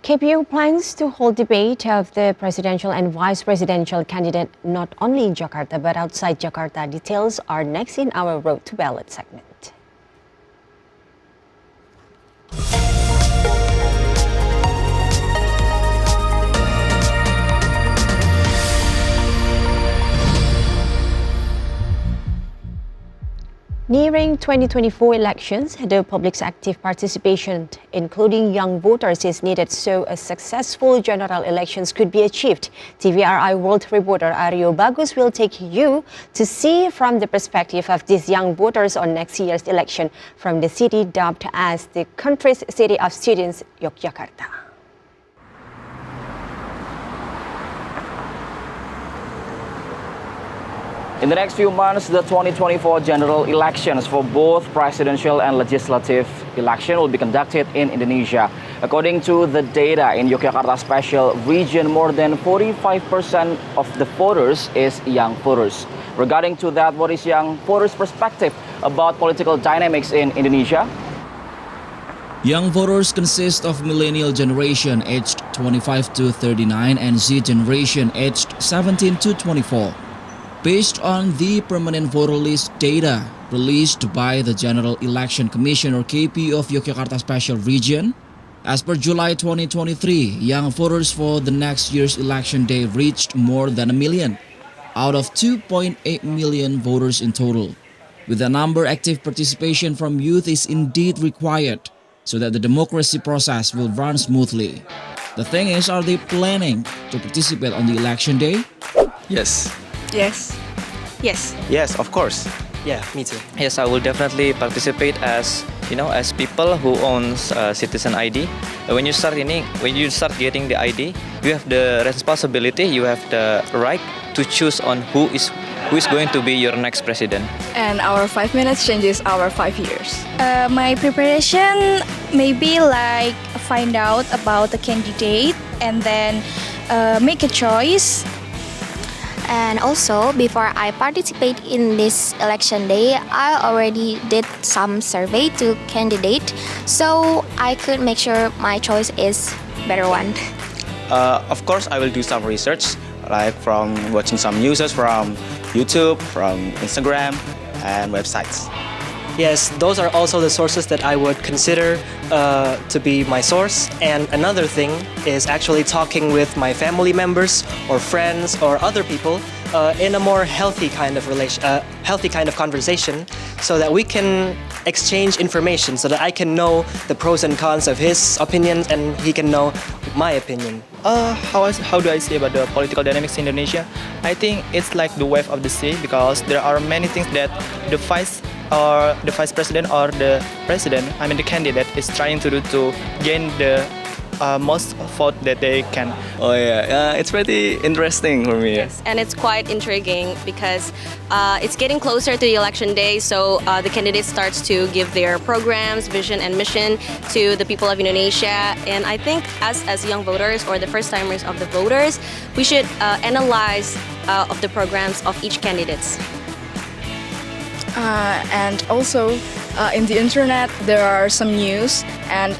KPU plans to hold debate of the presidential and vice presidential candidate not only in Jakarta but outside Jakarta. Details are next in our Road to Ballot segment. Nearing 2024 elections, the public's active participation, including young voters, is needed so a successful general elections could be achieved. TVRI World reporter Aryo Bagus will take you to see from the perspective of these young voters on next year's election from the city dubbed as the country's city of students, Yogyakarta. In the next few months, the 2024 general elections for both presidential and legislative election will be conducted in Indonesia. According to the data in Yogyakarta Special Region, more than 45% of the voters is young voters. Regarding to that, what is young voters' perspective about political dynamics in Indonesia? Young voters consist of millennial generation aged 25 to 39 and Z generation aged 17 to 24. Based on the permanent voter list data released by the General Election Commission or KPU of Yogyakarta Special Region, as per July 2023, young voters for the next year's election day reached more than 1 million, out of 2.8 million voters in total. With the number, active participation from youth is indeed required so that the democracy process will run smoothly. The thing is, are they planning to participate on the election day? Yes. Yes. Yes. Yes, of course. Yeah, me too. Yes, I will definitely participate as as people who owns citizen ID. When you start getting the ID, you have the responsibility, you have the right to choose on who is going to be your next president. And our 5 minutes changes our 5 years. My preparation maybe like find out about the candidate and then make a choice. And also, before I participate in this election day, I already did some survey to candidate, so I could make sure my choice is better one. Of course, I will do some research, like from watching some news from YouTube, from Instagram, and websites. Yes, those are also the sources that I would consider to be my source. And another thing is actually talking with my family members or friends or other people in a more healthy kind of conversation, so that we can exchange information, so that I can know the pros and cons of his opinions and he can know my opinion. How do I say about the political dynamics in Indonesia? I think it's like the wave of the sea, because there are many things that the vice president or the president, the candidate, is trying to do to gain the most vote that they can. Oh yeah, it's pretty interesting for me. Yes, and it's quite intriguing because it's getting closer to the election day, so the candidate starts to give their programs, vision and mission to the people of Indonesia. And I think as young voters or the first timers of the voters, we should analyze of the programs of each candidates. And also in the internet there are some news, and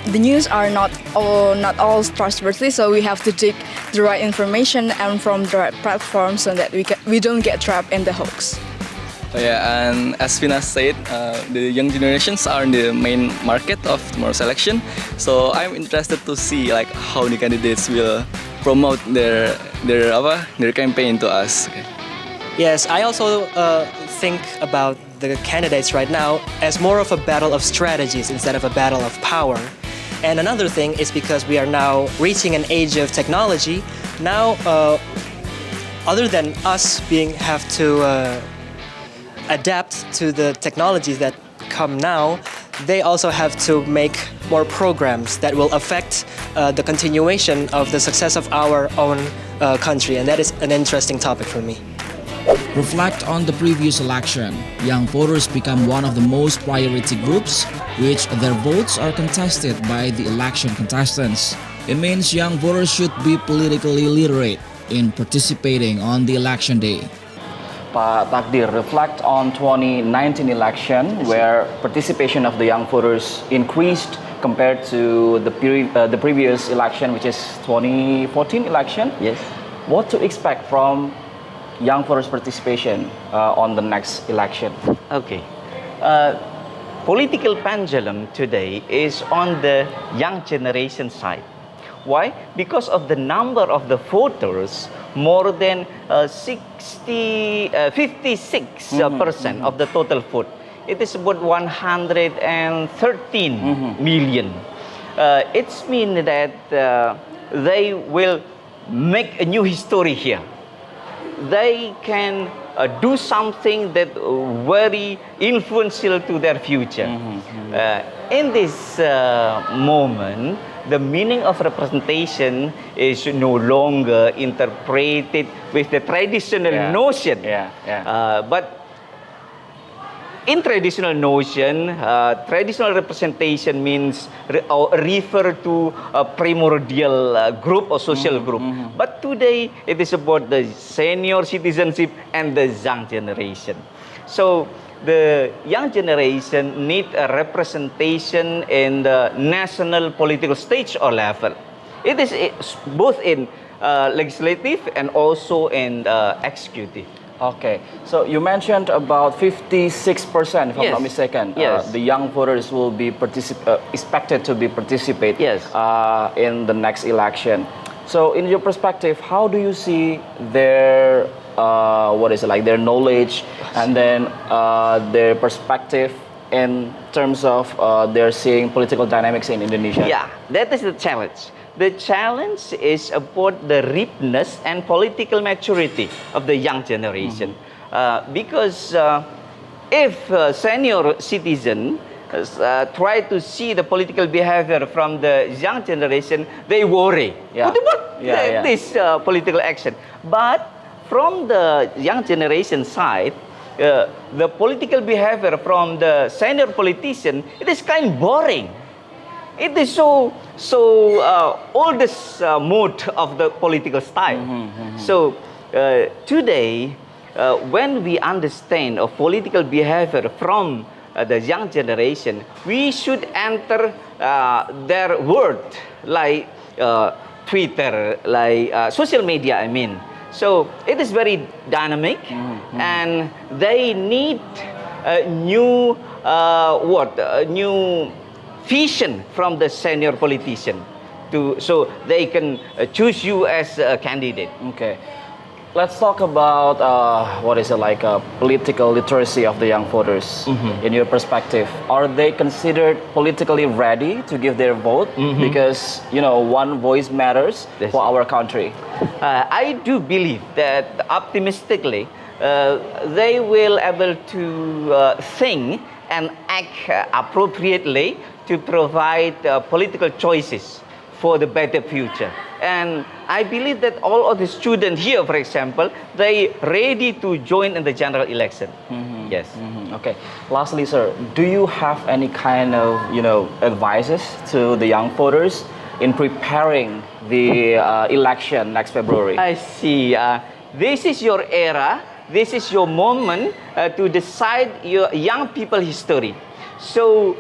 the news are not all trustworthy, so we have to dig the right information and from the right platform so that we don't get trapped in the hoax. Oh yeah, and as Vina said, the young generations are the main market of tomorrow's election. So I'm interested to see like how the candidates will promote their campaign to us. Okay. Yes, I also think about the candidates right now as more of a battle of strategies instead of a battle of power. And another thing is because we are now reaching an age of technology. Now, other than us have to adapt to the technologies that come now, they also have to make more programs that will affect the continuation of the success of our own country. And that is an interesting topic for me. Reflect on the previous election. Young voters become one of the most priority groups, which their votes are contested by the election contestants. It means young voters should be politically literate in participating on the election day. Pak Takdir, reflect on 2019 election where participation of the young voters increased compared to the previous election, which is 2014 election. Yes. What to expect from young voters' participation on the next election? Okay. Political pendulum today is on the young generation side. Why? Because of the number of the voters, more than 56% of the total vote. It is about 113 million. It means that they will make a new history here. They can do something that very influential to their future. In this moment, the meaning of representation is no longer interpreted with the traditional notion. But in traditional notion, traditional representation means refer to a primordial group or social group. But today, it is about the senior citizenship and the young generation. So, the young generation need a representation in the national political stage or level. It is both in legislative and also in executive. Okay, so you mentioned about 56%, if I'm not mistaken. Yes. The young voters will be expected to be participate in the next election. So, in your perspective, how do you see their their knowledge and then their perspective in terms of their seeing political dynamics in Indonesia? Yeah, that is the challenge. The challenge is about the ripeness and political maturity of the young generation. Because if senior citizen try to see the political behavior from the young generation, they worry. What about this political action? But from the young generation side, the political behavior from the senior politician, it is kind of boring. It is so oldest mode of the political style. So today, when we understand a political behavior from the young generation, we should enter their world like Twitter, like social media, I mean. So it is very dynamic, and they need a new new vision from the senior politician so they can choose you as a candidate. Okay. Let's talk about political literacy of the young voters. In your perspective, are they considered politically ready to give their vote? Because one voice matters for our country. I do believe that optimistically they will able to think and act appropriately to provide political choices for the better future. And I believe that all of the students here, for example, they ready to join in the general election. Yes. Okay. Lastly, sir, do you have any kind of advices to the young voters in preparing the election next February? I see. This is your era. This is your moment to decide your young people history. So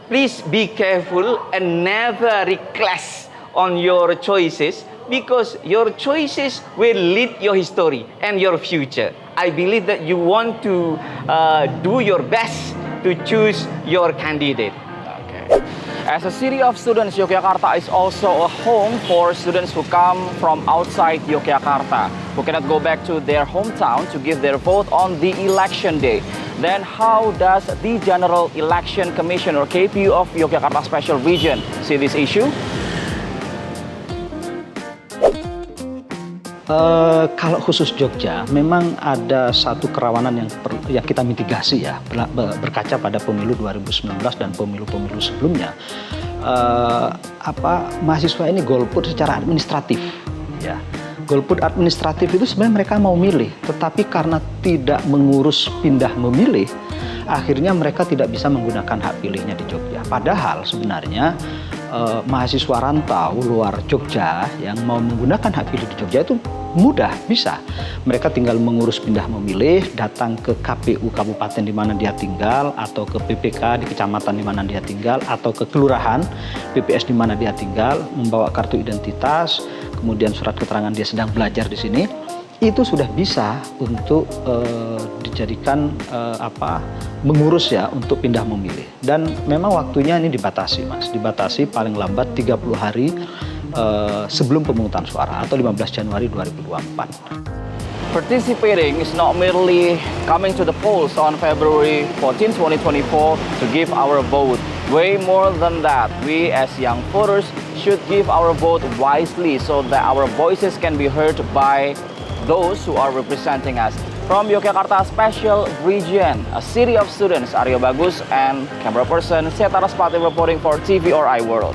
please be careful and never reckless on your choices, because your choices will lead your history and your future. I believe that you want to do your best to choose your candidate. Okay. As a city of students, Yogyakarta is also a home for students who come from outside Yogyakarta, who cannot go back to their hometown to give their vote on the election day. Then how does the General Election Commission or KPU of Yogyakarta Special Region see this issue? Kalau khusus Jogja, memang ada satu kerawanan yang kita mitigasi ya, berkaca pada pemilu 2019 dan pemilu-pemilu sebelumnya. Mahasiswa ini golput secara administratif, ya. Golput administratif itu sebenarnya mereka mau milih, tetapi karena tidak mengurus pindah memilih, akhirnya mereka tidak bisa menggunakan hak pilihnya di Jogja. Padahal sebenarnya mahasiswa rantau luar Jogja yang mau menggunakan hak pilih di Jogja itu mudah, bisa. Mereka tinggal mengurus pindah memilih, datang ke KPU kabupaten di mana dia tinggal, atau ke PPK di kecamatan di mana dia tinggal, atau ke kelurahan, PPS di mana dia tinggal, membawa kartu identitas, kemudian surat keterangan dia sedang belajar di sini. Itu sudah bisa untuk dijadikan mengurus ya untuk pindah memilih. Dan memang waktunya ini dibatasi, Mas. Dibatasi paling lambat 30 hari sebelum pemungutan suara atau 15 Januari 2024. Participating is not merely coming to the polls on February 14, 2024 to give our vote. Way more than that, we as young voters should give our vote wisely so that our voices can be heard by those who are representing us. From Yogyakarta Special Region, a city of students, Aryo Bagus and camera person Seta Raspati reporting for TVRI World.